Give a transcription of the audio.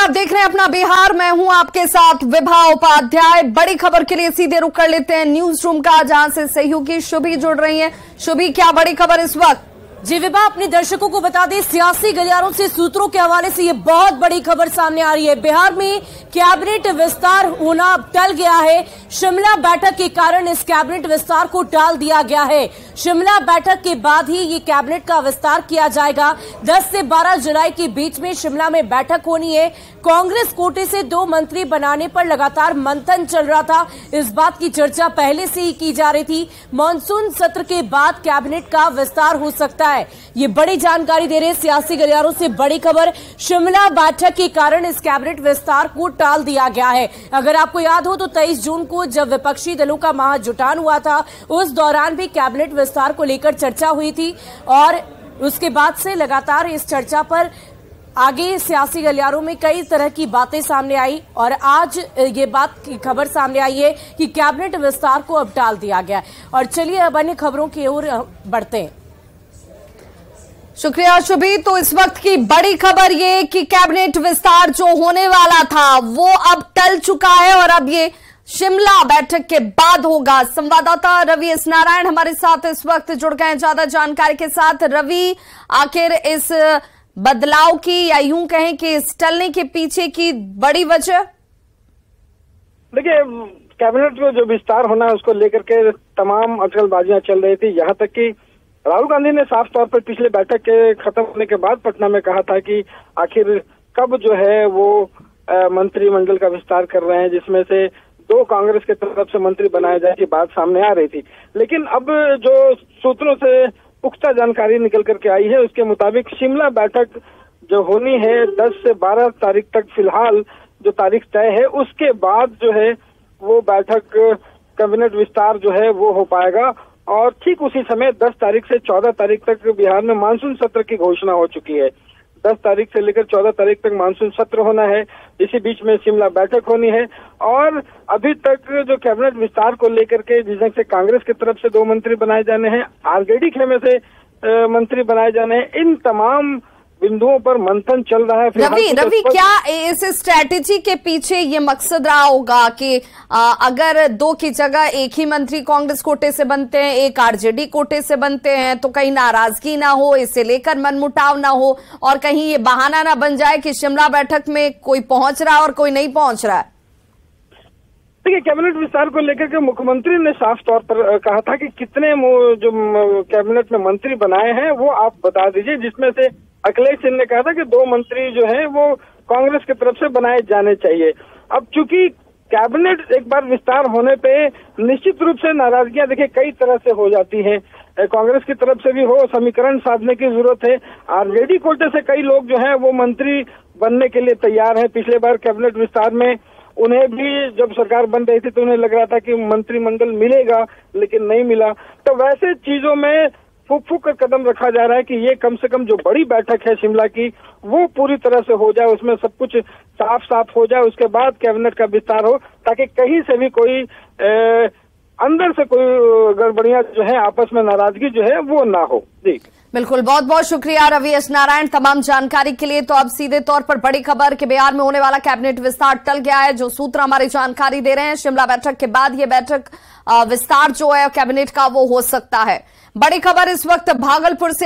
आप देख रहे हैं अपना बिहार। मैं हूं आपके साथ विभा उपाध्याय। बड़ी खबर के लिए सीधे रुख कर लेते हैं न्यूज रूम का, जहां से सहयोगी शुभी जुड़ रही हैं। शुभी, क्या बड़ी खबर इस वक्त? जी विभा, अपने दर्शकों को बता दें, सियासी गलियारों से सूत्रों के हवाले से ये बहुत बड़ी खबर सामने आ रही है। बिहार में कैबिनेट विस्तार होना टल गया है। शिमला बैठक के कारण इस कैबिनेट विस्तार को टाल दिया गया है। शिमला बैठक के बाद ही ये कैबिनेट का विस्तार किया जाएगा। 10 से 12 जुलाई के बीच में शिमला में बैठक होनी है। कांग्रेस कोटे से 2 मंत्री बनाने पर लगातार मंथन चल रहा था। इस बात की चर्चा पहले से ही की जा रही थी। मानसून सत्र के बाद कैबिनेट का विस्तार हो सकता है। ये बड़ी जानकारी दे रहे सियासी गलियारों से बड़ी खबर। शिमला बैठक के कारण इस कैबिनेट विस्तार को टाल दिया गया है। अगर आपको याद हो तो 23 जून को जब विपक्षी दलों का महाजुटान हुआ था, उस दौरान भी कैबिनेट विस्तार को लेकर चर्चा हुई थी और उसके बाद से लगातार इस चर्चा पर आगे सियासी गलियारों में कई तरह की बातें सामने आई और आज ये बात की खबर सामने आई है कि कैबिनेट विस्तार को अब टाल दिया गया है। और चलिए अब अन्य खबरों की ओर बढ़ते हैं। शुक्रिया शुभी। तो इस वक्त की बड़ी खबर ये कि कैबिनेट विस्तार जो होने वाला था वो अब टल चुका है और अब ये शिमला बैठक के बाद होगा। संवाददाता रवि एस नारायण हमारे साथ इस वक्त जुड़ गए हैं ज्यादा जानकारी के साथ। रवि, आखिर इस बदलाव की या यूं कहें कि इस टलने के पीछे की बड़ी वजह? देखिए, कैबिनेट में जो विस्तार होना है उसको लेकर के तमाम अटकलबाजियां चल रही थी। यहाँ तक कि राहुल गांधी ने साफ तौर पर पिछले बैठक के खत्म होने के बाद पटना में कहा था कि आखिर कब जो है वो मंत्रिमंडल का विस्तार कर रहे हैं, जिसमें से 2 कांग्रेस के तरफ से मंत्री बनाए जाए की बात सामने आ रही थी। लेकिन अब जो सूत्रों से पुख्ता जानकारी निकल करके आई है उसके मुताबिक शिमला बैठक जो होनी है 10 से 12 तारीख तक, फिलहाल जो तारीख तय है, उसके बाद जो है वो बैठक कैबिनेट विस्तार जो है वो हो पाएगा। और ठीक उसी समय 10 तारीख से 14 तारीख तक बिहार में मानसून सत्र की घोषणा हो चुकी है। 10 तारीख से लेकर 14 तारीख तक मानसून सत्र होना है। इसी बीच में शिमला बैठक होनी है। और अभी तक जो कैबिनेट विस्तार को लेकर के जिसमें से कांग्रेस की तरफ से 2 मंत्री बनाए जाने हैं, आरजेडी खेमे से मंत्री बनाए जाने हैं, इन तमाम बिंदुओं पर मंथन चल रहा है। रवि, क्या इस स्ट्रैटेजी के पीछे ये मकसद रहा होगा कि अगर 2 की जगह एक ही मंत्री कांग्रेस कोटे से बनते हैं, एक आरजेडी कोटे से बनते हैं, तो कहीं नाराजगी ना हो, इसे लेकर मनमुटाव ना हो और कहीं ये बहाना ना बन जाए कि शिमला बैठक में कोई पहुंच रहा है और कोई नहीं पहुंच रहा है? देखिए, कैबिनेट विस्तार को लेकर के मुख्यमंत्री ने साफ तौर पर कहा था कि कितने जो कैबिनेट में मंत्री बनाए हैं वो आप बता दीजिए, जिसमें से अखिलेश सिंह ने कहा था कि 2 मंत्री जो हैं वो कांग्रेस की तरफ से बनाए जाने चाहिए। अब चूंकि कैबिनेट एक बार विस्तार होने पे निश्चित रूप से नाराजगियां देखिए कई तरह से हो जाती हैं। कांग्रेस की तरफ से भी हो, समीकरण साधने की जरूरत है। आरजेडी कोटे से कई लोग जो हैं वो मंत्री बनने के लिए तैयार हैं। पिछले बार कैबिनेट विस्तार में उन्हें भी जब सरकार बन रही थी तो उन्हें लग रहा था कि मंत्रिमंडल मिलेगा, लेकिन नहीं मिला। तो वैसे चीजों में फूक फूक कर कदम रखा जा रहा है कि ये कम से कम जो बड़ी बैठक है शिमला की वो पूरी तरह से हो जाए, उसमें सब कुछ साफ साफ हो जाए, उसके बाद कैबिनेट का विस्तार हो, ताकि कहीं से भी कोई अंदर से कोई गड़बड़ियां जो है, आपस में नाराजगी जो है वो ना हो। जी बिल्कुल, बहुत बहुत शुक्रिया रवि एस नारायण तमाम जानकारी के लिए। तो अब सीधे तौर पर बड़ी खबर कि बिहार में होने वाला कैबिनेट विस्तार टल गया है। जो सूत्र हमारी जानकारी दे रहे हैं, शिमला बैठक के बाद ये बैठक विस्तार जो है कैबिनेट का वो हो सकता है। बड़ी खबर इस वक्त भागलपुर से